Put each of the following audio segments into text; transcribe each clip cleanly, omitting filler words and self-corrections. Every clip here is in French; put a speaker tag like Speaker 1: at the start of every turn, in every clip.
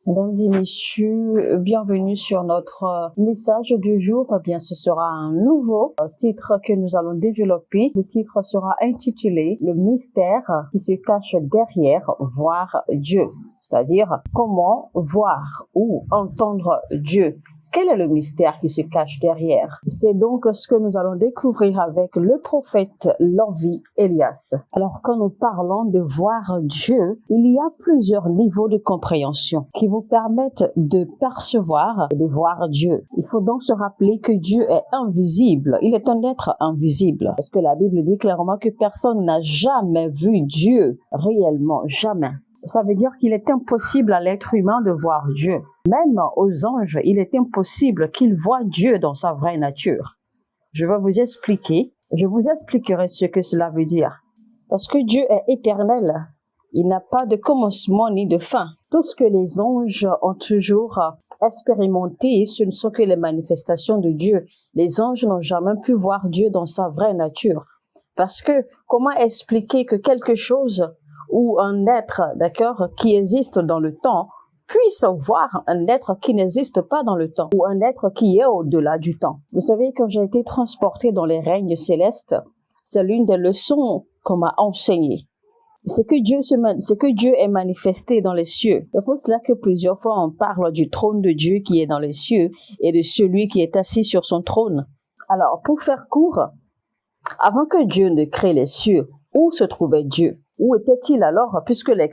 Speaker 1: Mesdames et messieurs, bienvenue sur notre message du jour. Eh bien, ce sera un nouveau titre que nous allons développer. Le titre sera intitulé « Le mystère qui se cache derrière voir Dieu », c'est-à-dire comment voir ou entendre Dieu. Quel est le mystère qui se cache derrière? C'est donc ce que nous allons découvrir avec le prophète Lovie Elias. Alors, quand nous parlons de voir Dieu, il y a plusieurs niveaux de compréhension qui vous permettent de percevoir et de voir Dieu. Il faut donc se rappeler que Dieu est invisible. Il est un être invisible. Parce que la Bible dit clairement que personne n'a jamais vu Dieu réellement, jamais. Ça veut dire qu'il est impossible à l'être humain de voir Dieu. Même aux anges, il est impossible qu'ils voient Dieu dans sa vraie nature. Je vais vous expliquer. Je vous expliquerai ce que cela veut dire. Parce que Dieu est éternel. Il n'a pas de commencement ni de fin. Tout ce que les anges ont toujours expérimenté, ce ne sont que les manifestations de Dieu. Les anges n'ont jamais pu voir Dieu dans sa vraie nature. Parce que comment expliquer que quelque chose ou un être, d'accord, qui existe dans le temps, puisse voir un être qui n'existe pas dans le temps, ou un être qui est au-delà du temps. Vous savez, quand j'ai été transportée dans les règnes célestes, c'est l'une des leçons qu'on m'a enseignée. C'est que Dieu est manifesté dans les cieux. C'est pour cela que plusieurs fois on parle du trône de Dieu qui est dans les cieux et de celui qui est assis sur son trône. Alors, pour faire court, avant que Dieu ne crée les cieux, où se trouvait Dieu? Où était-il alors, puisque les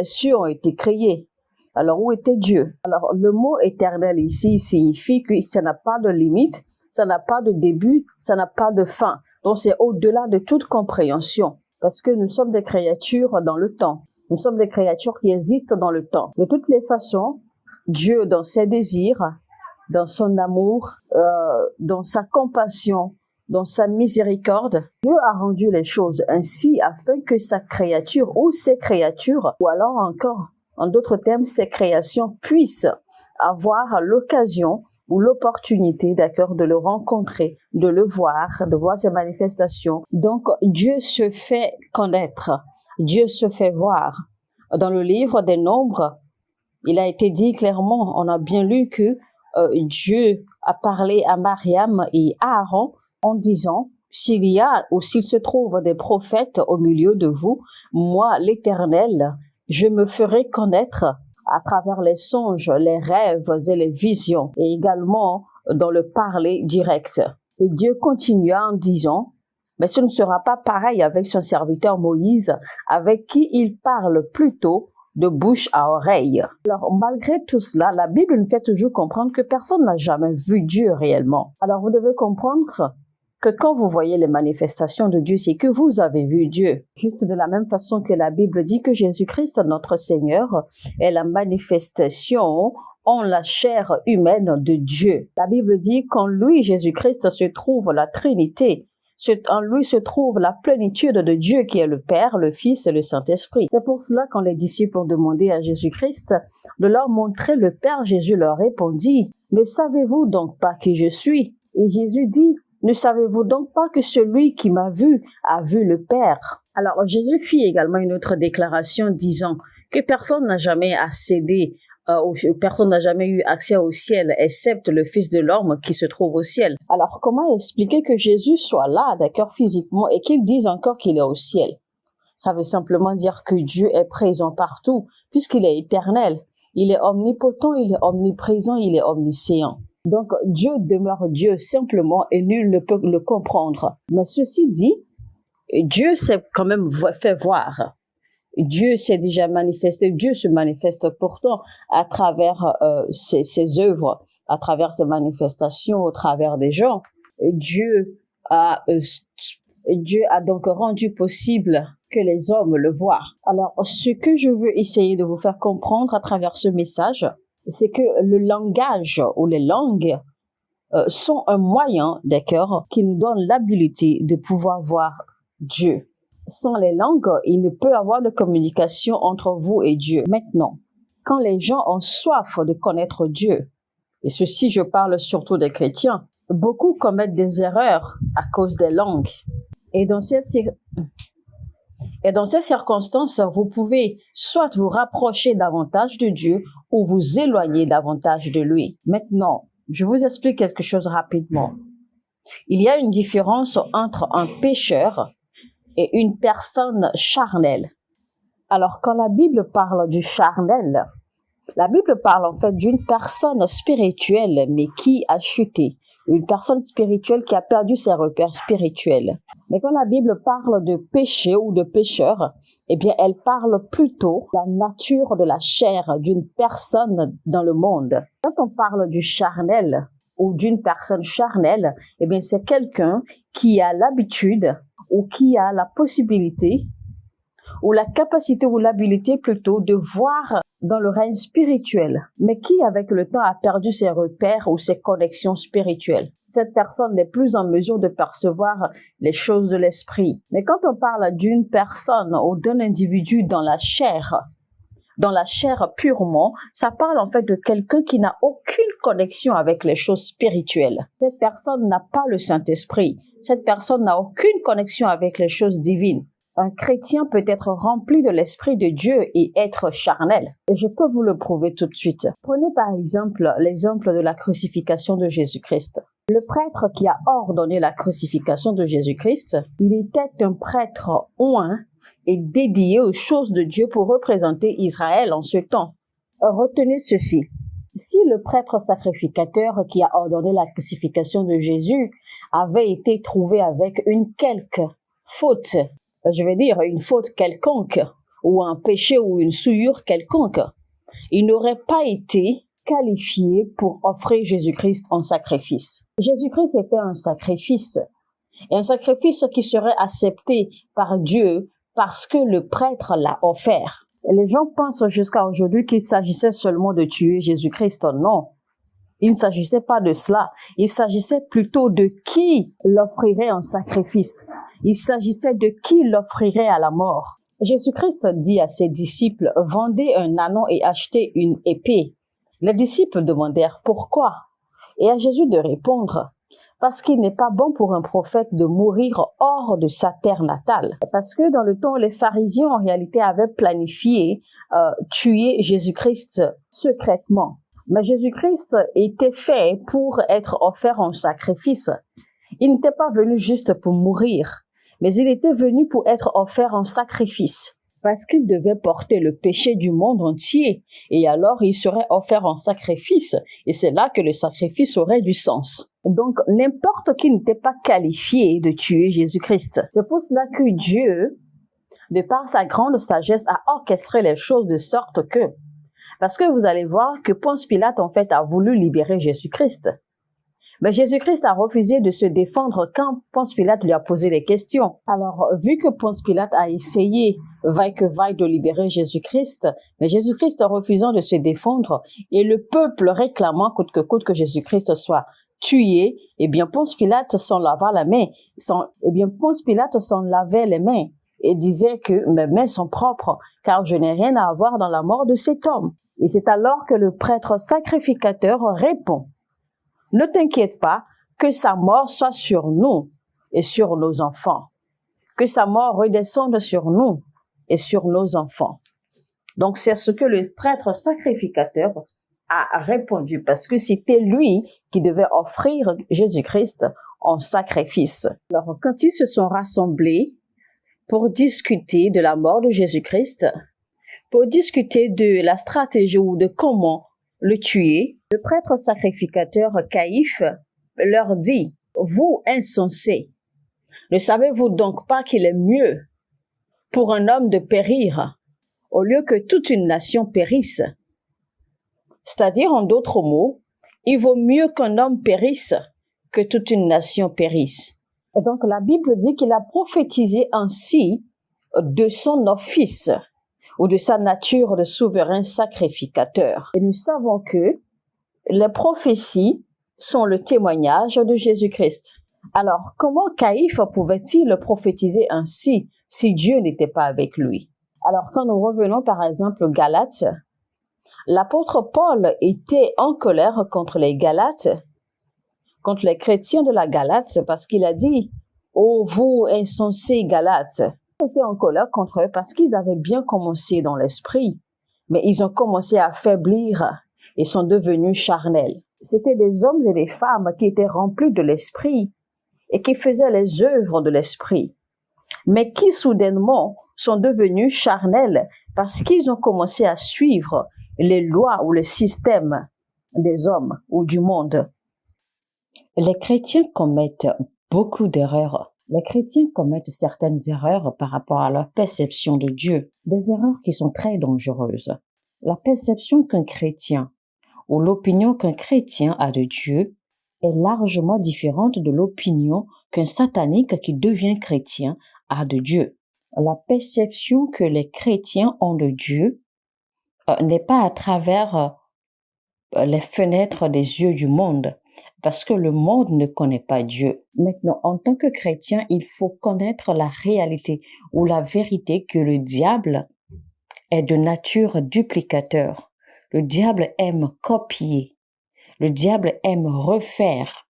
Speaker 1: cieux ont été créés? Alors, où était Dieu? Alors, le mot éternel ici signifie que ça n'a pas de limite, ça n'a pas de début, ça n'a pas de fin. Donc, c'est au-delà de toute compréhension, parce que nous sommes des créatures dans le temps. Nous sommes des créatures qui existent dans le temps. De toutes les façons, Dieu, dans ses désirs, dans son amour, dans sa compassion, dans sa miséricorde, Dieu a rendu les choses ainsi afin que sa créature ou ses créatures, ou alors encore, en d'autres termes, ses créations puissent avoir l'occasion ou l'opportunité, d'accord, de le rencontrer, de le voir, de voir ses manifestations. Donc, Dieu se fait connaître, Dieu se fait voir. Dans le livre des Nombres, il a été dit clairement, on a bien lu que Dieu a parlé à Mariam et à Aaron en disant, s'il y a ou s'il se trouve des prophètes au milieu de vous, moi, l'Éternel, je me ferai connaître à travers les songes, les rêves et les visions, et également dans le parler direct. Et Dieu continua en disant, mais ce ne sera pas pareil avec son serviteur Moïse, avec qui il parle plutôt de bouche à oreille. Alors, malgré tout cela, la Bible nous fait toujours comprendre que personne n'a jamais vu Dieu réellement. Alors, vous devez comprendre que quand vous voyez les manifestations de Dieu, c'est que vous avez vu Dieu. Juste de la même façon que la Bible dit que Jésus-Christ, notre Seigneur, est la manifestation en la chair humaine de Dieu. La Bible dit qu'en lui, Jésus-Christ, se trouve la Trinité. En lui se trouve la plénitude de Dieu qui est le Père, le Fils et le Saint-Esprit. C'est pour cela quand les disciples ont demandé à Jésus-Christ de leur montrer le Père, Jésus leur répondit, « Ne savez-vous donc pas qui je suis ?» Et Jésus dit, « Ne savez-vous donc pas que celui qui m'a vu a vu le Père ?» Alors Jésus fit également une autre déclaration disant que personne n'a jamais accédé personne n'a jamais eu accès au ciel, excepte le Fils de l'homme qui se trouve au ciel. Alors, comment expliquer que Jésus soit là, d'accord, physiquement, et qu'il dise encore qu'il est au ciel? Ça veut simplement dire que Dieu est présent partout, puisqu'il est éternel. Il est omnipotent, il est omniprésent, il est omniscient. Donc, Dieu demeure Dieu simplement et nul ne peut le comprendre. Mais ceci dit, Dieu s'est quand même fait voir. Dieu s'est déjà manifesté, Dieu se manifeste pourtant à travers ses œuvres, à travers ses manifestations, au travers des gens. Dieu a donc rendu possible que les hommes le voient. Alors, ce que je veux essayer de vous faire comprendre à travers ce message, c'est que le langage ou les langues sont un moyen, d'accord, qui nous donne l'habilité de pouvoir voir Dieu. Sans les langues, il ne peut y avoir de communication entre vous et Dieu. Maintenant, quand les gens ont soif de connaître Dieu, et ceci je parle surtout des chrétiens, beaucoup commettent des erreurs à cause des langues. Et dans Et dans ces circonstances, vous pouvez soit vous rapprocher davantage de Dieu ou vous éloigner davantage de lui. Maintenant, je vous explique quelque chose rapidement. Il y a une différence entre un pécheur et une personne charnelle. Alors, quand la Bible parle du charnel, la Bible parle en fait d'une personne spirituelle mais qui a chuté. Une personne spirituelle qui a perdu ses repères spirituels. Mais quand la Bible parle de péché ou de pécheur, eh bien, elle parle plutôt de la nature de la chair d'une personne dans le monde. Quand on parle du charnel ou d'une personne charnelle, eh bien, c'est quelqu'un qui a l'habitude ou qui a la possibilité ou la capacité ou l'habilité plutôt de voir dans le règne spirituel, mais qui avec le temps a perdu ses repères ou ses connexions spirituelles. Cette personne n'est plus en mesure de percevoir les choses de l'esprit. Mais quand on parle d'une personne ou d'un individu dans la chair purement, ça parle en fait de quelqu'un qui n'a aucune connexion avec les choses spirituelles. Cette personne n'a pas le Saint-Esprit. Cette personne n'a aucune connexion avec les choses divines. Un chrétien peut être rempli de l'Esprit de Dieu et être charnel. Et je peux vous le prouver tout de suite. Prenez par exemple l'exemple de la crucifixion de Jésus-Christ. Le prêtre qui a ordonné la crucifixion de Jésus-Christ, il était un prêtre oint et dédié aux choses de Dieu pour représenter Israël en ce temps. Retenez ceci. Si le prêtre sacrificateur qui a ordonné la crucifixion de Jésus avait été trouvé avec une quelque faute, je vais dire une faute quelconque, ou un péché ou une souillure quelconque, il n'aurait pas été qualifié pour offrir Jésus-Christ en sacrifice. Jésus-Christ était un sacrifice, et un sacrifice qui serait accepté par Dieu parce que le prêtre l'a offert. Et les gens pensent jusqu'à aujourd'hui qu'il s'agissait seulement de tuer Jésus-Christ. Non, il ne s'agissait pas de cela. Il s'agissait plutôt de qui l'offrirait en sacrifice. Il s'agissait de qui l'offrirait à la mort. Jésus-Christ dit à ses disciples, « Vendez un ânon et achetez une épée. » Les disciples demandèrent, « Pourquoi ?» Et à Jésus de répondre, « Parce qu'il n'est pas bon pour un prophète de mourir hors de sa terre natale. » Parce que dans le temps où les pharisiens en réalité avaient planifié tuer Jésus-Christ secrètement. Mais Jésus-Christ était fait pour être offert en sacrifice. Il n'était pas venu juste pour mourir, mais il était venu pour être offert en sacrifice, parce qu'il devait porter le péché du monde entier, et alors il serait offert en sacrifice, et c'est là que le sacrifice aurait du sens. Donc, n'importe qui n'était pas qualifié de tuer Jésus-Christ. C'est pour cela que Dieu, de par sa grande sagesse, a orchestré les choses de sorte que, parce que vous allez voir que Ponce Pilate, en fait, a voulu libérer Jésus-Christ. Mais Jésus-Christ a refusé de se défendre quand Ponce Pilate lui a posé des questions. Alors, vu que Ponce Pilate a essayé, vaille que vaille, de libérer Jésus-Christ, mais Jésus-Christ refusant de se défendre, et le peuple réclamant coûte que Jésus-Christ soit tué, eh bien, Ponce Pilate s'en lavait les mains et disait que mes mains sont propres, car je n'ai rien à voir dans la mort de cet homme. Et c'est alors que le prêtre sacrificateur répond, « Ne t'inquiète pas, que sa mort soit sur nous et sur nos enfants. Que sa mort redescende sur nous et sur nos enfants. » Donc, c'est ce que le prêtre sacrificateur a répondu, parce que c'était lui qui devait offrir Jésus-Christ en sacrifice. Alors, quand ils se sont rassemblés pour discuter de la mort de Jésus-Christ, pour discuter de la stratégie ou de comment le tuer, le prêtre sacrificateur Caïphe leur dit, « Vous insensés, ne savez-vous donc pas qu'il est mieux pour un homme de périr au lieu que toute une nation périsse? C'est-à-dire, en d'autres mots, il vaut mieux qu'un homme périsse que toute une nation périsse. » Et donc, la Bible dit qu'il a prophétisé ainsi de son office ou de sa nature de souverain sacrificateur. Et nous savons que les prophéties sont le témoignage de Jésus-Christ. Alors, comment Caïphe pouvait-il prophétiser ainsi si Dieu n'était pas avec lui? Alors, quand nous revenons par exemple aux Galates, l'apôtre Paul était en colère contre les Galates, contre les chrétiens de la Galate, parce qu'il a dit « Ô vous insensés Galates, Ils étaient en colère contre eux parce qu'ils avaient bien commencé dans l'esprit, mais ils ont commencé à faiblir et sont devenus charnels. C'était des hommes et des femmes qui étaient remplis de l'esprit et qui faisaient les œuvres de l'esprit, mais qui soudainement sont devenus charnels parce qu'ils ont commencé à suivre les lois ou le système des hommes ou du monde. Les chrétiens commettent beaucoup d'erreurs. Les chrétiens commettent certaines erreurs par rapport à leur perception de Dieu, des erreurs qui sont très dangereuses. La perception qu'un chrétien ou l'opinion qu'un chrétien a de Dieu est largement différente de l'opinion qu'un satanique qui devient chrétien a de Dieu. La perception que les chrétiens ont de Dieu n'est pas à travers les fenêtres des yeux du monde, parce que le monde ne connaît pas Dieu. Maintenant, en tant que chrétien, il faut connaître la réalité ou la vérité que le diable est de nature duplicateur. Le diable aime copier. Le diable aime refaire.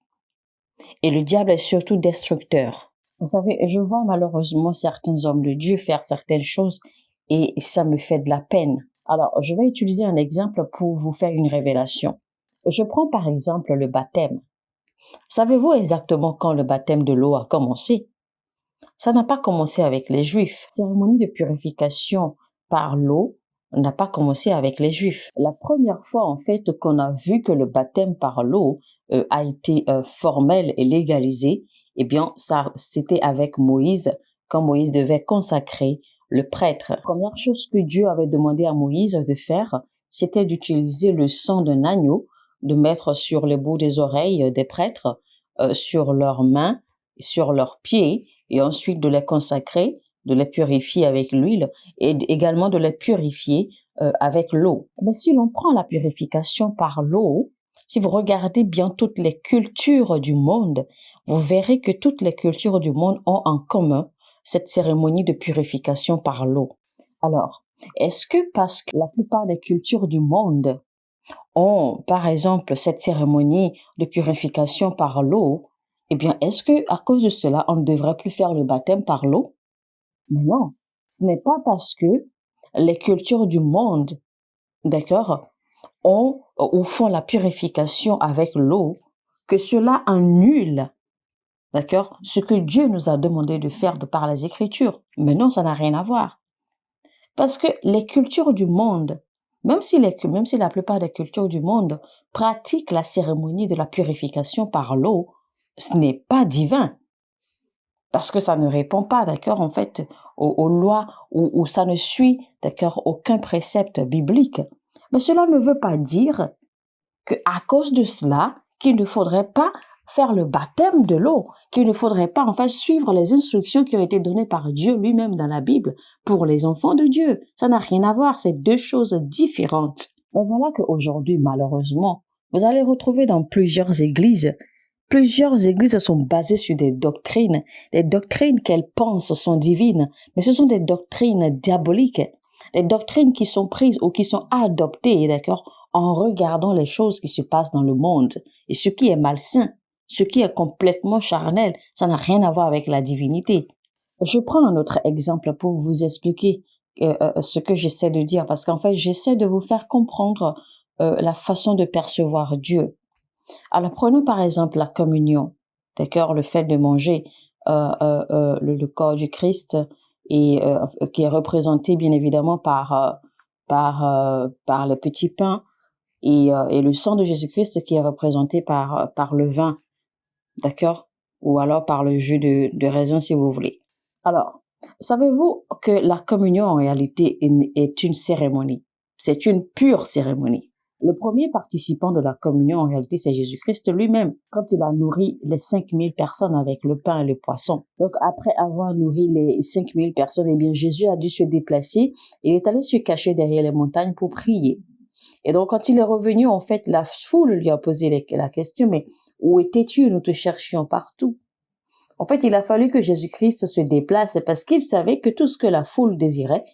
Speaker 1: Et le diable est surtout destructeur. Vous savez, je vois malheureusement certains hommes de Dieu faire certaines choses et ça me fait de la peine. Alors, je vais utiliser un exemple pour vous faire une révélation. Je prends par exemple le baptême. Savez-vous exactement quand le baptême de l'eau a commencé? Ça n'a pas commencé avec les Juifs. La cérémonie de purification par l'eau n'a pas commencé avec les Juifs. La première fois, en fait, qu'on a vu que le baptême par l'eau a été formel et légalisé, eh bien, ça, c'était avec Moïse, quand Moïse devait consacrer le prêtre. La première chose que Dieu avait demandé à Moïse de faire, c'était d'utiliser le sang d'un agneau, de mettre sur les bouts des oreilles des prêtres, sur leurs mains, sur leurs pieds, et ensuite de les consacrer, de les purifier avec l'huile, et également de les purifier avec l'eau. Mais si l'on prend la purification par l'eau, si vous regardez bien toutes les cultures du monde, vous verrez que toutes les cultures du monde ont en commun cette cérémonie de purification par l'eau. Alors, est-ce que parce que la plupart des cultures du monde ont, par exemple, cette cérémonie de purification par l'eau, eh bien, est-ce que à cause de cela, on ne devrait plus faire le baptême par l'eau? Mais non, ce n'est pas parce que les cultures du monde, d'accord, ont ou font la purification avec l'eau que cela annule, d'accord, ce que Dieu nous a demandé de faire de par les Écritures. Mais non, ça n'a rien à voir. Parce que les cultures du monde, même si la plupart des cultures du monde pratiquent la cérémonie de la purification par l'eau, ce n'est pas divin. Parce que ça ne répond pas, d'accord, en fait, aux lois ou ça ne suit, d'accord, aucun précepte biblique. Mais cela ne veut pas dire qu'à cause de cela, qu'il ne faudrait pas faire le baptême de l'eau, qu'il ne faudrait pas en fait suivre les instructions qui ont été données par Dieu lui-même dans la Bible pour les enfants de Dieu. Ça n'a rien à voir, c'est deux choses différentes. Mais voilà qu'aujourd'hui, malheureusement, vous allez retrouver dans plusieurs églises sont basées sur des doctrines qu'elles pensent sont divines, mais ce sont des doctrines diaboliques, des doctrines qui sont prises ou qui sont adoptées, d'accord, en regardant les choses qui se passent dans le monde. Et ce qui est malsain, ce qui est complètement charnel, ça n'a rien à voir avec la divinité. Je prends un autre exemple pour vous expliquer ce que j'essaie de dire, parce qu'en fait, j'essaie de vous faire comprendre la façon de percevoir Dieu. Alors, prenons par exemple la communion, d'accord, le fait de manger le corps du Christ et qui est représenté bien évidemment par le petit pain et le sang de Jésus-Christ qui est représenté par le vin, d'accord, ou alors par le jus de raisin si vous voulez. Alors, savez-vous que la communion en réalité est une cérémonie? C'est une pure cérémonie. Le premier participant de la communion, en réalité, c'est Jésus-Christ lui-même, quand il a nourri les 5000 personnes avec le pain et le poisson. Donc, après avoir nourri les 5000 personnes, eh bien, Jésus a dû se déplacer. Il est allé se cacher derrière les montagnes pour prier. Et donc, quand il est revenu, en fait, la foule lui a posé la question, mais où étais-tu? Nous te cherchions partout. En fait, il a fallu que Jésus-Christ se déplace parce qu'il savait que tout ce que la foule désirait,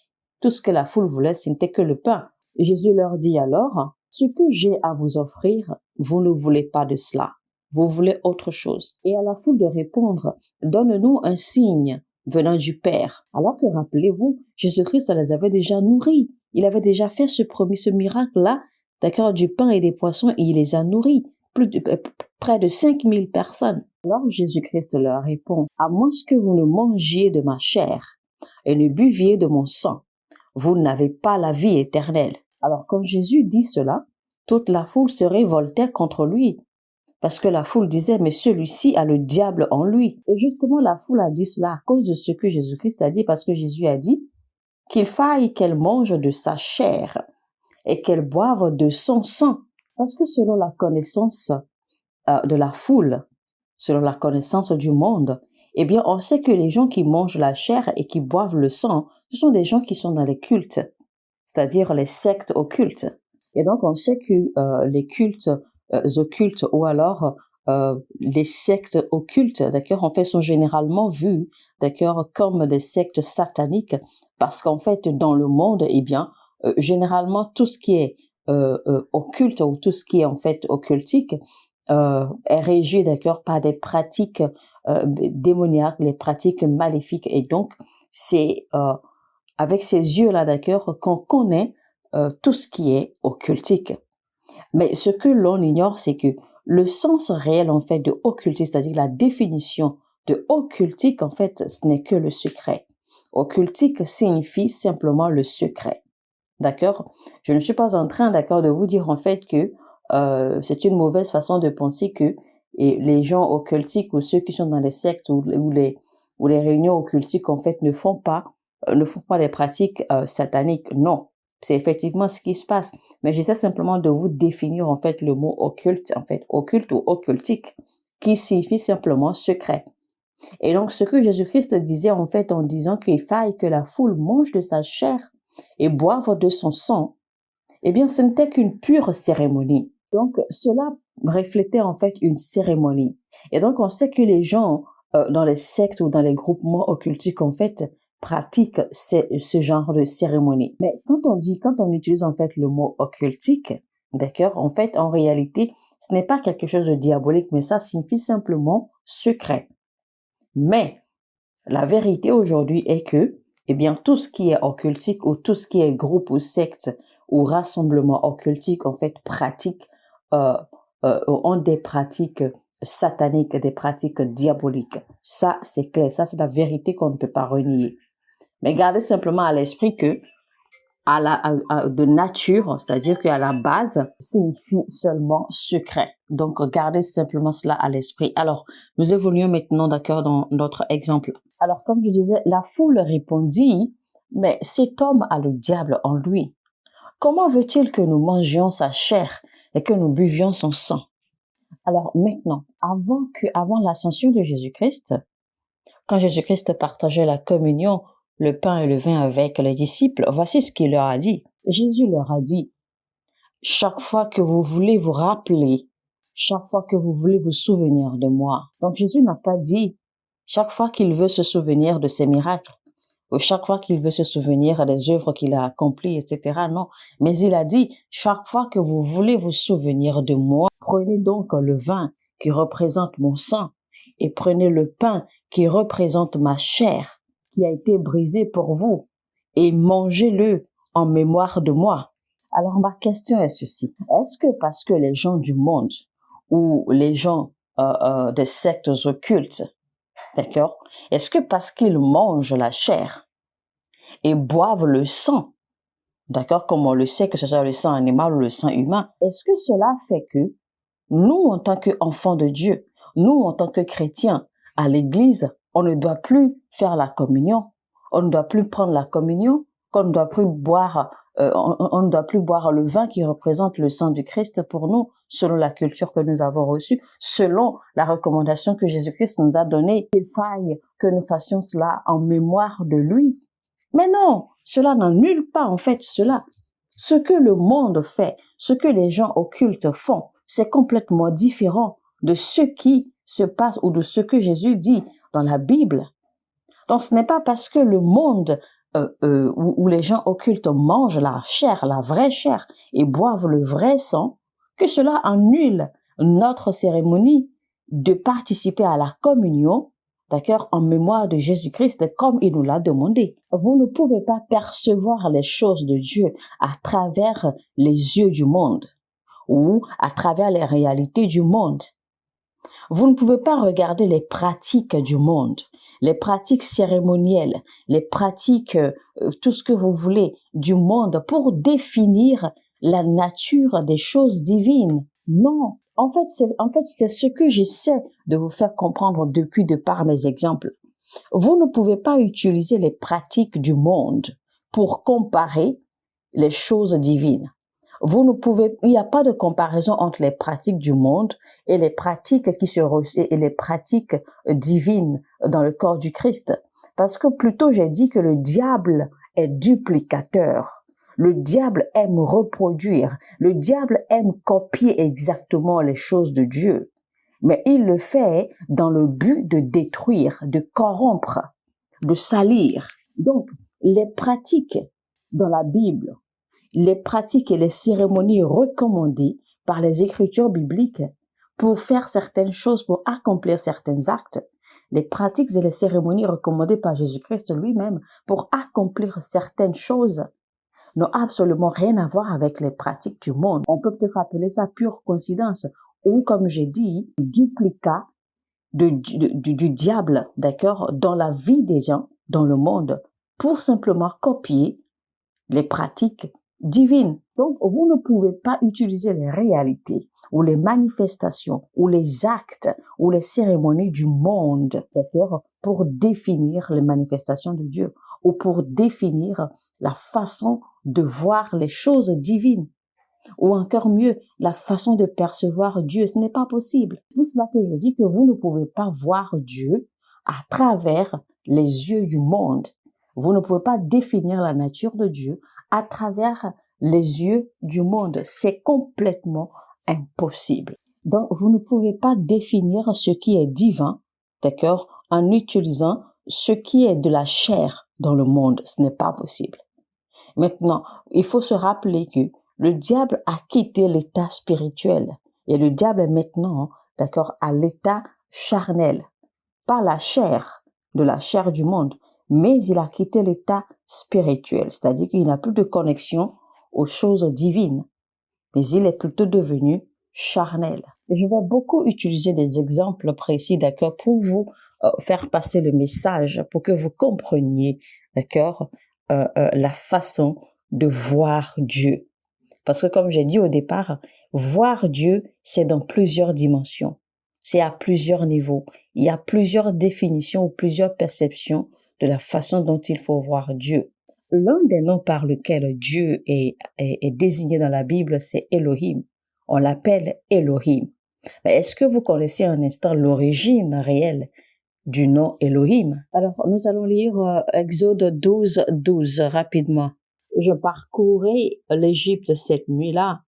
Speaker 1: tout ce que la foule voulait, ce n'était que le pain. Jésus leur dit alors, ce que j'ai à vous offrir, vous ne voulez pas de cela. Vous voulez autre chose. Et à la foule de répondre, donne-nous un signe venant du Père. Alors que rappelez-vous, Jésus-Christ les avait déjà nourris. Il avait déjà fait ce miracle-là, d'accord, du pain et des poissons, et il les a nourris. Près de 5000 personnes. Alors Jésus-Christ leur répond, à moins que vous ne mangiez de ma chair et ne buviez de mon sang, vous n'avez pas la vie éternelle. Alors quand Jésus dit cela, toute la foule se révoltait contre lui, parce que la foule disait, mais celui-ci a le diable en lui. Et justement, la foule a dit cela à cause de ce que Jésus-Christ a dit, parce que Jésus a dit qu'il faille qu'elle mange de sa chair et qu'elle boive de son sang. Parce que selon la connaissance de la foule, selon la connaissance du monde, eh bien, on sait que les gens qui mangent la chair et qui boivent le sang, ce sont des gens qui sont dans les cultes, c'est-à-dire les sectes occultes. Et donc, on sait que les cultes occultes ou alors les sectes occultes, d'accord, en fait, sont généralement vus, d'accord, comme des sectes sataniques, parce qu'en fait, dans le monde, eh bien, généralement, tout ce qui est occulte ou tout ce qui est en fait occultique est régi, d'accord, par des pratiques démoniaques, les pratiques maléfiques. Et donc, c'est avec ces yeux-là, d'accord, qu'on connaît tout ce qui est occultique. Mais ce que l'on ignore, c'est que le sens réel, en fait, de occultique, c'est-à-dire la définition de occultique, en fait, ce n'est que le secret. Occultique signifie simplement le secret. D'accord? Je ne suis pas en train, d'accord, de vous dire, en fait, que c'est une mauvaise façon de penser que les gens occultiques ou ceux qui sont dans les sectes ou les réunions occultiques, en fait, ne font pas des pratiques sataniques. Non. C'est effectivement ce qui se passe. Mais j'essaie simplement de vous définir, en fait, le mot occulte, en fait, occulte ou occultique, qui signifie simplement secret. Et donc, ce que Jésus-Christ disait, en fait, en disant qu'il faille que la foule mange de sa chair et boive de son sang, eh bien, ce n'était qu'une pure cérémonie. Donc, cela reflétait, en fait, une cérémonie. Et donc, on sait que les gens, dans les sectes ou dans les groupements occultiques, en fait, pratiquent ce genre de cérémonie. Mais quand on utilise, en fait, le mot occultique, d'accord, en fait, en réalité, ce n'est pas quelque chose de diabolique, mais ça signifie simplement secret. Mais la vérité aujourd'hui est que, eh bien, tout ce qui est occultique ou tout ce qui est groupe ou secte ou rassemblement occultique, en fait, ont des pratiques sataniques, des pratiques diaboliques. Ça, c'est clair. Ça, c'est la vérité qu'on ne peut pas renier. Mais gardez simplement à l'esprit que de nature, c'est-à-dire qu'à la base, signifie seulement secret. Donc, gardez simplement cela à l'esprit. Alors, nous évoluons maintenant, d'accord, dans notre exemple. Alors, comme je disais, la foule répondit, mais cet homme a le diable en lui. Comment veut-il que nous mangions sa chair et que nous buvions son sang? Alors maintenant, avant l'ascension de Jésus-Christ, quand Jésus-Christ partageait la communion, le pain et le vin avec les disciples, voici ce qu'il leur a dit. Jésus leur a dit, chaque fois que vous voulez vous rappeler, chaque fois que vous voulez vous souvenir de moi. Donc Jésus n'a pas dit, chaque fois qu'il veut se souvenir de ses miracles, ou chaque fois qu'il veut se souvenir des œuvres qu'il a accomplies, etc. Non, mais il a dit, chaque fois que vous voulez vous souvenir de moi, prenez donc le vin qui représente mon sang et prenez le pain qui représente ma chair qui a été brisée pour vous et mangez-le en mémoire de moi. Alors ma question est ceci, est-ce que parce que les gens du monde ou les gens des sectes occultes, d'accord, est-ce que parce qu'ils mangent la chair et boivent le sang, d'accord, comme on le sait, que ce soit le sang animal ou le sang humain, est-ce que cela fait que nous, en tant qu'enfants de Dieu, nous, en tant que chrétiens, à l'église, on ne doit plus faire la communion, on ne doit plus prendre la communion, qu'on ne doit plus boire, on ne doit plus boire le vin qui représente le sang du Christ pour nous, selon la culture que nous avons reçue, selon la recommandation que Jésus-Christ nous a donnée. Il faille que nous fassions cela en mémoire de lui. Mais non, cela n'annule pas en fait cela. Ce que le monde fait, ce que les gens occultes font, c'est complètement différent de ce qui se passe ou de ce que Jésus dit dans la Bible. Donc ce n'est pas parce que le monde où les gens occultes mangent la chair, la vraie chair, et boivent le vrai sang, que cela annule notre cérémonie de participer à la communion d'accord, en mémoire de Jésus-Christ, comme il nous l'a demandé. Vous ne pouvez pas percevoir les choses de Dieu à travers les yeux du monde ou à travers les réalités du monde. Vous ne pouvez pas regarder les pratiques du monde, les pratiques cérémonielles, les pratiques, tout ce que vous voulez du monde pour définir la nature des choses divines. Non. En fait, c'est ce que j'essaie de vous faire comprendre depuis de par mes exemples. Vous ne pouvez pas utiliser les pratiques du monde pour comparer les choses divines. Il n'y a pas de comparaison entre les pratiques du monde et les pratiques et les pratiques divines dans le corps du Christ. Parce que plutôt j'ai dit que le diable est duplicateur. Le diable aime reproduire. Le diable aime copier exactement les choses de Dieu. Mais il le fait dans le but de détruire, de corrompre, de salir. Donc, les pratiques dans la Bible, les pratiques et les cérémonies recommandées par les Écritures bibliques pour faire certaines choses, pour accomplir certains actes, les pratiques et les cérémonies recommandées par Jésus-Christ lui-même pour accomplir certaines choses n'ont absolument rien à voir avec les pratiques du monde. On peut peut-être appeler ça pure coïncidence ou, comme j'ai dit, duplicat du diable, d'accord, dans la vie des gens, dans le monde, pour simplement copier les pratiques divines. Donc, vous ne pouvez pas utiliser les réalités ou les manifestations ou les actes ou les cérémonies du monde, d'accord, pour définir les manifestations de Dieu ou pour définir la façon de voir les choses divines ou encore mieux, la façon de percevoir Dieu. Ce n'est pas possible. C'est pour cela que je dis que vous ne pouvez pas voir Dieu à travers les yeux du monde. Vous ne pouvez pas définir la nature de Dieu à travers les yeux du monde. C'est complètement impossible. Donc, vous ne pouvez pas définir ce qui est divin, d'accord, en utilisant ce qui est de la chair dans le monde. Ce n'est pas possible. Maintenant, il faut se rappeler que le diable a quitté l'état spirituel et le diable est maintenant, d'accord, à l'état charnel, pas la chair, de la chair du monde, mais il a quitté l'état spirituel, c'est-à-dire qu'il n'a plus de connexion aux choses divines, mais il est plutôt devenu charnel. Et je vais beaucoup utiliser des exemples précis, d'accord, pour vous faire passer le message, pour que vous compreniez, d'accord, la façon de voir Dieu. Parce que comme j'ai dit au départ, voir Dieu, c'est dans plusieurs dimensions. C'est à plusieurs niveaux. Il y a plusieurs définitions ou plusieurs perceptions de la façon dont il faut voir Dieu. L'un des noms par lequel Dieu est désigné dans la Bible, c'est Elohim. On l'appelle Elohim. Mais est-ce que vous connaissez un instant l'origine réelle du nom Elohim? Alors, nous allons lire Exode 12, 12 rapidement. Je parcourrai l'Égypte cette nuit-là,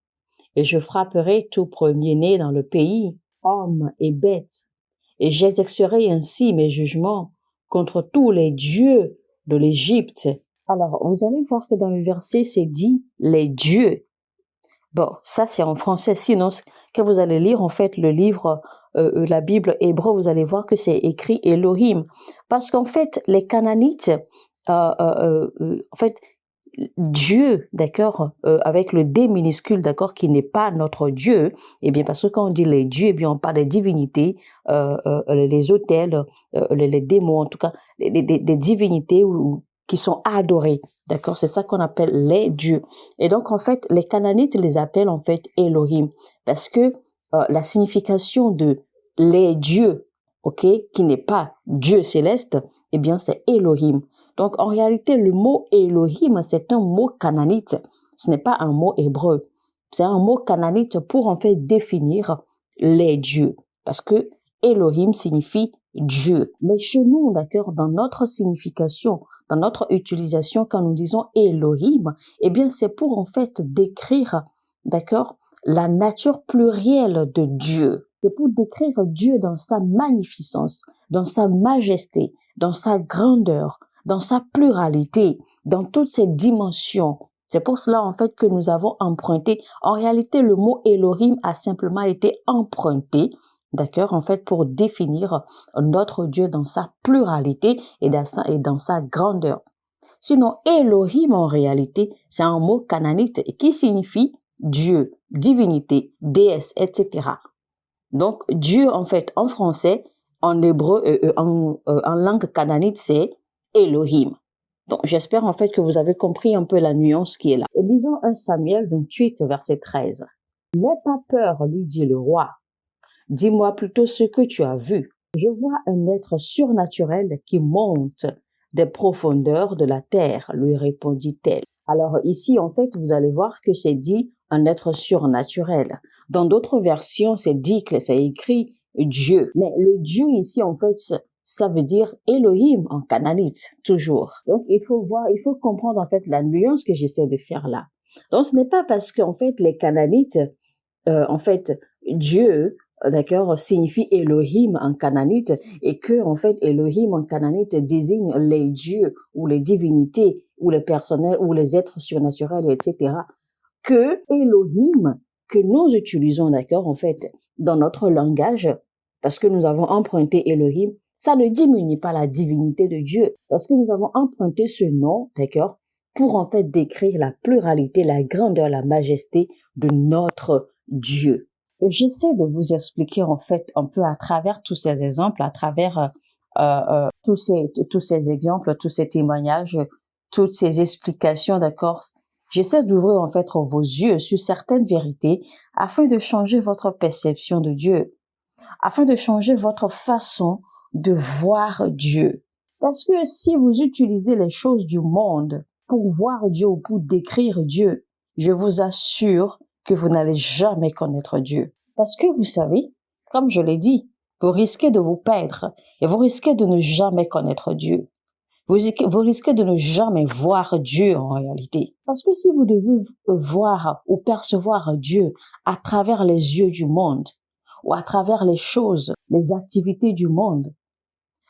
Speaker 1: et je frapperai tout premier-né dans le pays, hommes et bêtes, et j'exercerai ainsi mes jugements contre tous les dieux de l'Égypte. Alors, vous allez voir que dans le verset, c'est dit les dieux. Bon, ça c'est en français, sinon, quand vous allez lire en fait le livre, la Bible hébreu, vous allez voir que c'est écrit Elohim. Parce qu'en fait, les Canaanites, en fait, Dieu, d'accord, avec le D minuscule, d'accord, qui n'est pas notre Dieu, eh bien, parce que quand on dit les dieux, eh bien, on parle des divinités, les autels, les démons, en tout cas, des divinités qui sont adorées, d'accord, c'est ça qu'on appelle les dieux. Et donc, en fait, les Canaanites les appellent, en fait, Elohim, parce que la signification de les dieux, ok, qui n'est pas Dieu céleste, eh bien, c'est Elohim. Donc, en réalité, le mot Elohim, c'est un mot canaanite. Ce n'est pas un mot hébreu. C'est un mot canaanite pour, en fait, définir les dieux. Parce que Elohim signifie Dieu. Mais chez nous, d'accord, dans notre signification, dans notre utilisation, quand nous disons Elohim, eh bien, c'est pour, en fait, décrire, d'accord, la nature plurielle de Dieu. C'est pour décrire Dieu dans sa magnificence, dans sa majesté, dans sa grandeur, dans sa pluralité, dans toutes ses dimensions. C'est pour cela, en fait, que nous avons emprunté. En réalité, le mot Elohim a simplement été emprunté d'accord, en fait, pour définir notre Dieu dans sa pluralité et dans sa grandeur. Sinon, Elohim, en réalité, c'est un mot cananite qui signifie Dieu, divinité, déesse, etc. Donc, Dieu, en fait, en français, en hébreu, en langue cananite, c'est Elohim. Donc, j'espère, en fait, que vous avez compris un peu la nuance qui est là. Et lisons 1 Samuel 28, verset 13. « N'aie pas peur, lui dit le roi. Dis-moi plutôt ce que tu as vu. Je vois un être surnaturel qui monte des profondeurs de la terre, lui répondit-elle. » Alors ici, en fait, vous allez voir que c'est dit un être surnaturel. Dans d'autres versions, c'est dit que c'est écrit Dieu. Mais le Dieu ici, en fait, ça veut dire Elohim en cananite, toujours. Donc, il faut comprendre, en fait, la nuance que j'essaie de faire là. Donc, ce n'est pas parce qu'en fait, les cananites, en fait, Dieu, d'accord, signifie Elohim en cananite et que, en fait, Elohim en cananite désigne les dieux ou les divinités ou les personnels ou les êtres surnaturels, etc. Que Elohim, que nous utilisons, d'accord, en fait, dans notre langage, parce que nous avons emprunté Elohim, ça ne diminue pas la divinité de Dieu, parce que nous avons emprunté ce nom, d'accord, pour en fait décrire la pluralité, la grandeur, la majesté de notre Dieu. J'essaie de vous expliquer en fait un peu à travers tous ces exemples, à travers tous ces exemples, tous ces témoignages, toutes ces explications, d'accord. J'essaie d'ouvrir en fait vos yeux sur certaines vérités afin de changer votre perception de Dieu, afin de changer votre façon de voir Dieu. Parce que si vous utilisez les choses du monde pour voir Dieu ou pour décrire Dieu, je vous assure que vous n'allez jamais connaître Dieu. Parce que vous savez, comme je l'ai dit, vous risquez de vous perdre et vous risquez de ne jamais connaître Dieu. Vous risquez de ne jamais voir Dieu en réalité. Parce que si vous devez voir ou percevoir Dieu à travers les yeux du monde ou à travers les choses, les activités du monde,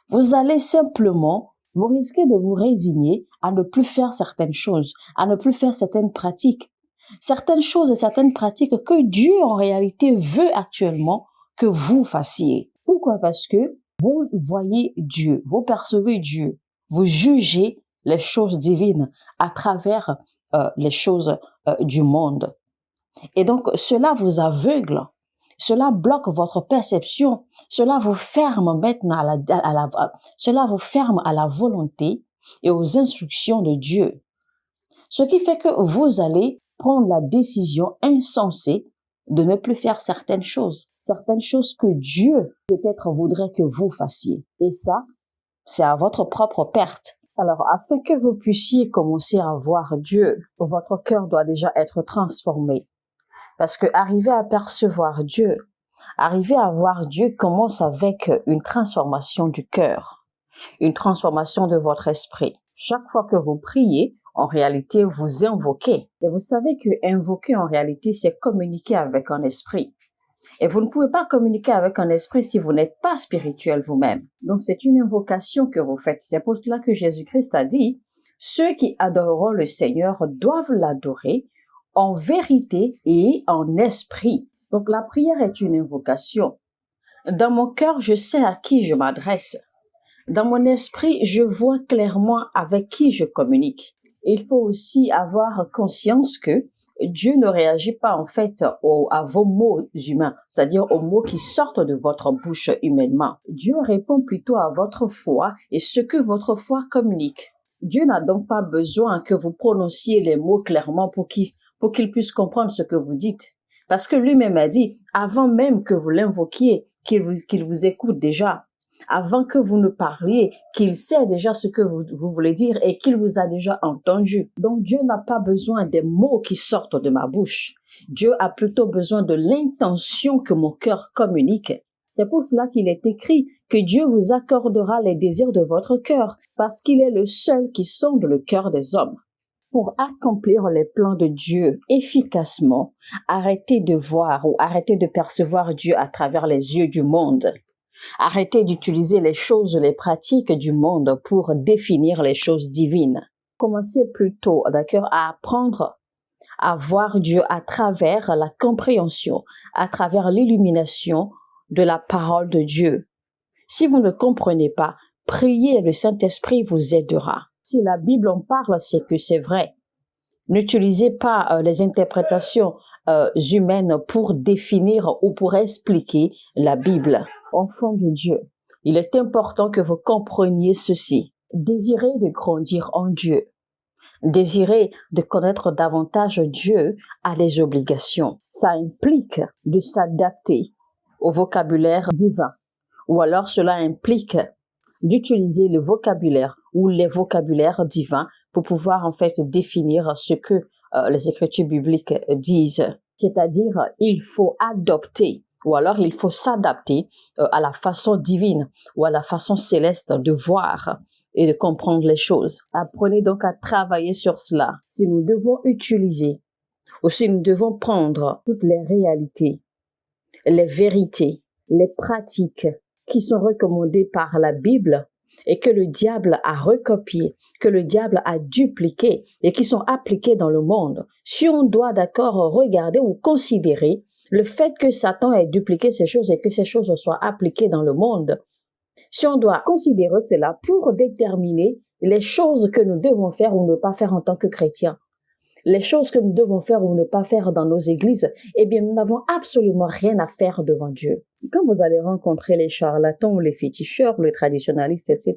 Speaker 1: vous allez simplement, vous risquez de vous résigner à ne plus faire certaines choses, à ne plus faire certaines pratiques. Certaines choses et certaines pratiques que Dieu en réalité veut actuellement que vous fassiez. Pourquoi? Parce que vous voyez Dieu, vous percevez Dieu, vous jugez les choses divines à travers les choses du monde. Et donc, cela vous aveugle, cela bloque votre perception, cela vous ferme maintenant cela vous ferme à la volonté et aux instructions de Dieu. Ce qui fait que vous allez prendre la décision insensée de ne plus faire certaines choses que Dieu peut-être voudrait que vous fassiez. Et ça, c'est à votre propre perte. Alors, afin que vous puissiez commencer à voir Dieu, votre cœur doit déjà être transformé. Parce que arriver à percevoir Dieu, arriver à voir Dieu commence avec une transformation du cœur, une transformation de votre esprit. Chaque fois que vous priez, en réalité, vous invoquez. Et vous savez que invoquer, en réalité, c'est communiquer avec un esprit. Et vous ne pouvez pas communiquer avec un esprit si vous n'êtes pas spirituel vous-même. Donc, c'est une invocation que vous faites. C'est pour cela que Jésus-Christ a dit, « Ceux qui adoreront le Seigneur doivent l'adorer en vérité et en esprit. » Donc, la prière est une invocation. Dans mon cœur, je sais à qui je m'adresse. Dans mon esprit, je vois clairement avec qui je communique. Il faut aussi avoir conscience que Dieu ne réagit pas en fait à vos mots humains, c'est-à-dire aux mots qui sortent de votre bouche humainement. Dieu répond plutôt à votre foi et ce que votre foi communique. Dieu n'a donc pas besoin que vous prononciez les mots clairement pour qu'il puisse comprendre ce que vous dites. Parce que lui-même a dit, avant même que vous l'invoquiez, qu'il vous écoute déjà. Avant que vous ne parliez, qu'il sait déjà ce que vous voulez dire et qu'il vous a déjà entendu. Donc Dieu n'a pas besoin des mots qui sortent de ma bouche. Dieu a plutôt besoin de l'intention que mon cœur communique. C'est pour cela qu'il est écrit que Dieu vous accordera les désirs de votre cœur, parce qu'il est le seul qui sonde le cœur des hommes. Pour accomplir les plans de Dieu efficacement, arrêtez de voir ou arrêtez de percevoir Dieu à travers les yeux du monde. Arrêtez d'utiliser les choses, les pratiques du monde pour définir les choses divines. Commencez plutôt, d'accord, à apprendre à voir Dieu à travers la compréhension, à travers l'illumination de la parole de Dieu. Si vous ne comprenez pas, priez et le Saint-Esprit vous aidera. Si la Bible en parle, c'est que c'est vrai. N'utilisez pas les interprétations humaines pour définir ou pour expliquer la Bible. Enfants de Dieu, il est important que vous compreniez ceci. Désirez de grandir en Dieu. Désirer de connaître davantage Dieu a des obligations. Ça implique de s'adapter au vocabulaire divin. Ou alors cela implique d'utiliser le vocabulaire ou les vocabulaires divins pour pouvoir en fait définir ce que les écritures bibliques disent. C'est-à-dire, il faut adopter ou alors il faut s'adapter à la façon divine ou à la façon céleste de voir et de comprendre les choses. Apprenez donc à travailler sur cela. Si nous devons utiliser ou si nous devons prendre toutes les réalités, les vérités, les pratiques qui sont recommandées par la Bible et que le diable a recopiées, que le diable a dupliquées et qui sont appliquées dans le monde, si on doit d'accord regarder ou considérer le fait que Satan ait dupliqué ces choses et que ces choses soient appliquées dans le monde, si on doit considérer cela pour déterminer les choses que nous devons faire ou ne pas faire en tant que chrétiens, les choses que nous devons faire ou ne pas faire dans nos églises, eh bien, nous n'avons absolument rien à faire devant Dieu. Quand vous allez rencontrer les charlatans ou les féticheurs, ou les traditionalistes, etc.,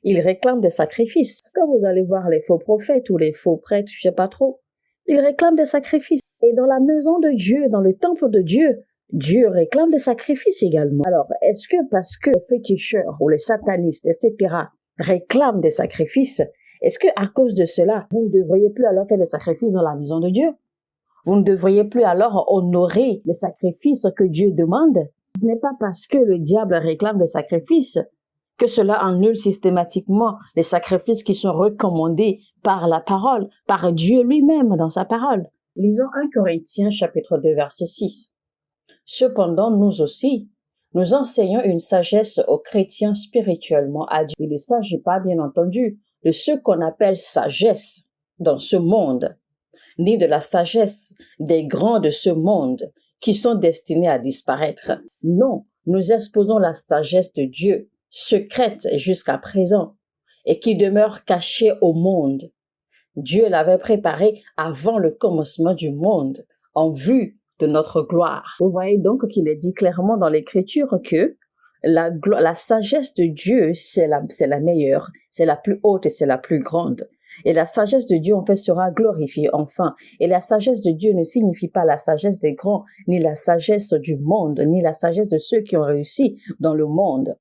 Speaker 1: ils réclament des sacrifices. Quand vous allez voir les faux prophètes ou les faux prêtres, je sais pas trop, ils réclament des sacrifices. Et dans la maison de Dieu, dans le temple de Dieu, Dieu réclame des sacrifices également. Alors, est-ce que parce que les féticheurs ou les satanistes, etc., réclament des sacrifices, est-ce que à cause de cela, vous ne devriez plus alors faire des sacrifices dans la maison de Dieu? Vous ne devriez plus alors honorer les sacrifices que Dieu demande? Ce n'est pas parce que le diable réclame des sacrifices que cela annule systématiquement les sacrifices qui sont recommandés par la parole, par Dieu lui-même dans sa parole. Lisons 1 Corinthiens chapitre 2 verset 6. Cependant, nous aussi, nous enseignons une sagesse aux chrétiens spirituellement adultes. Il ne s'agit pas, bien entendu, de ce qu'on appelle sagesse dans ce monde, ni de la sagesse des grands de ce monde qui sont destinés à disparaître. Non, nous exposons la sagesse de Dieu, secrète jusqu'à présent, et qui demeure cachée au monde. Dieu l'avait préparée avant le commencement du monde, en vue de notre gloire. Vous voyez donc qu'il est dit clairement dans l'Écriture que la sagesse de Dieu, c'est la meilleure, c'est la plus haute et c'est la plus grande. Et la sagesse de Dieu, en fait, sera glorifiée enfin. Et la sagesse de Dieu ne signifie pas la sagesse des grands, ni la sagesse du monde, ni la sagesse de ceux qui ont réussi dans le monde.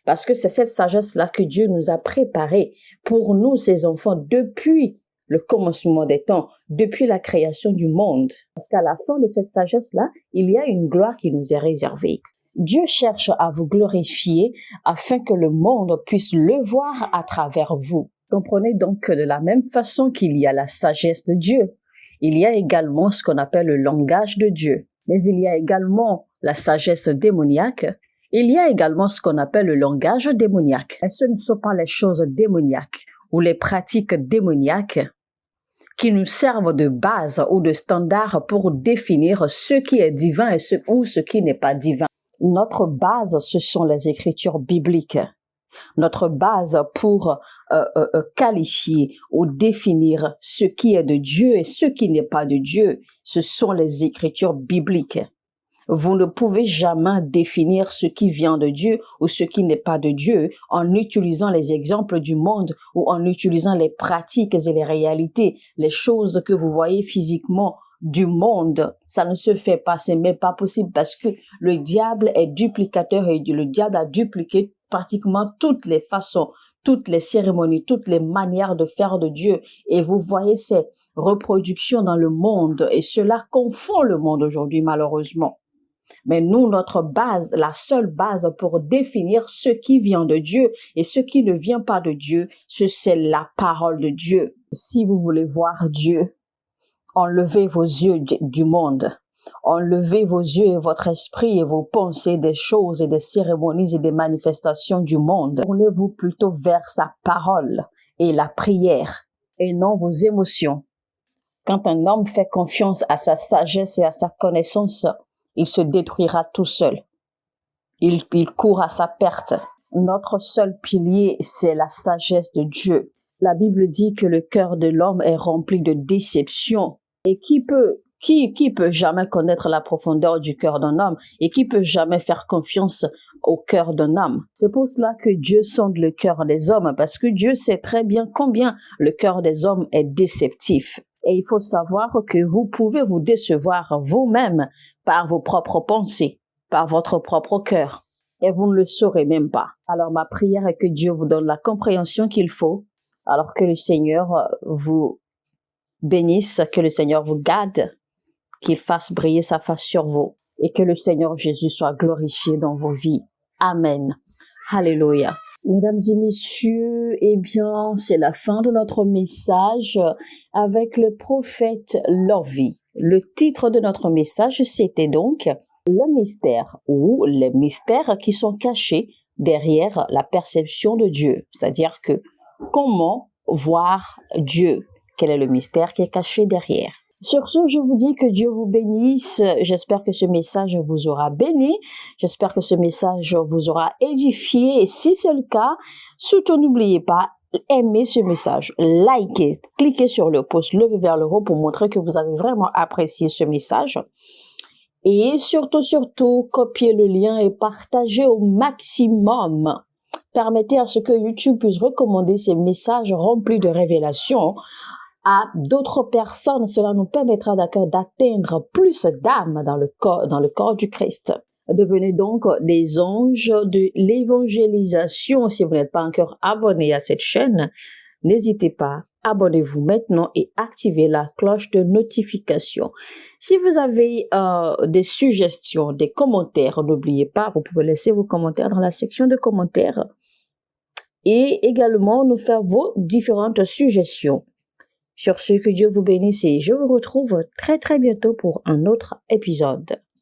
Speaker 1: Parce que c'est cette sagesse-là que Dieu nous a préparée pour nous, ses enfants, depuis le commencement des temps, depuis la création du monde. Parce qu'à la fin de cette sagesse-là, il y a une gloire qui nous est réservée. Dieu cherche à vous glorifier afin que le monde puisse le voir à travers vous. Comprenez donc que de la même façon qu'il y a la sagesse de Dieu, il y a également ce qu'on appelle le langage de Dieu. Mais il y a également la sagesse démoniaque. Il y a également ce qu'on appelle le langage démoniaque. Et ce ne sont pas les choses démoniaques ou les pratiques démoniaques qui nous servent de base ou de standard pour définir ce qui est divin et ce qui n'est pas divin. Notre base, ce sont les écritures bibliques. Notre base pour qualifier ou définir ce qui est de Dieu et ce qui n'est pas de Dieu, ce sont les écritures bibliques. Vous ne pouvez jamais définir ce qui vient de Dieu ou ce qui n'est pas de Dieu en utilisant les exemples du monde ou en utilisant les pratiques et les réalités, les choses que vous voyez physiquement du monde. Ça ne se fait pas, c'est même pas possible parce que le diable est duplicateur et le diable a dupliqué pratiquement toutes les façons, toutes les cérémonies, toutes les manières de faire de Dieu. Et vous voyez ces reproductions dans le monde et cela confond le monde aujourd'hui malheureusement. Mais nous, notre base, la seule base pour définir ce qui vient de Dieu et ce qui ne vient pas de Dieu, c'est la parole de Dieu. Si vous voulez voir Dieu, enlevez vos yeux du monde. Enlevez vos yeux et votre esprit et vos pensées des choses et des cérémonies et des manifestations du monde. Tournez-vous plutôt vers sa parole et la prière et non vos émotions. Quand un homme fait confiance à sa sagesse et à sa connaissance, il se détruira tout seul. il court à sa perte. Notre seul pilier, c'est la sagesse de Dieu. La Bible dit que le cœur de l'homme est rempli de déception. Et qui peut jamais connaître la profondeur du cœur d'un homme et qui peut jamais faire confiance au cœur d'un homme? C'est pour cela que Dieu sonde le cœur des hommes, parce que Dieu sait très bien combien le cœur des hommes est déceptif. Et il faut savoir que vous pouvez vous décevoir vous-même par vos propres pensées, par votre propre cœur. Et vous ne le saurez même pas. Alors ma prière est que Dieu vous donne la compréhension qu'il faut, alors que le Seigneur vous bénisse, que le Seigneur vous garde, qu'il fasse briller sa face sur vous et que le Seigneur Jésus soit glorifié dans vos vies. Amen. Alléluia. Mesdames et messieurs, eh bien, c'est la fin de notre message avec le prophète Lovie. Le titre de notre message, c'était donc le mystère ou les mystères qui sont cachés derrière la perception de Dieu. C'est-à-dire que comment voir Dieu? Quel est le mystère qui est caché derrière? Sur ce, je vous dis que Dieu vous bénisse. J'espère que ce message vous aura béni. J'espère que ce message vous aura édifié. Et si c'est le cas, surtout n'oubliez pas, aimez ce message, likez, cliquez sur le pouce levé vers le haut pour montrer que vous avez vraiment apprécié ce message. Et surtout, copiez le lien et partagez au maximum. Permettez à ce que YouTube puisse recommander ces messages remplis de révélations à d'autres personnes. Cela nous permettra d'atteindre plus d'âmes dans le corps du Christ. Devenez donc des anges de l'évangélisation. Si vous n'êtes pas encore abonné à cette chaîne, n'hésitez pas, abonnez-vous maintenant et activez la cloche de notification. Si vous avez des suggestions, des commentaires, n'oubliez pas, vous pouvez laisser vos commentaires dans la section de commentaires et également nous faire vos différentes suggestions. Sur ce, que Dieu vous bénisse et je vous retrouve très bientôt pour un autre épisode.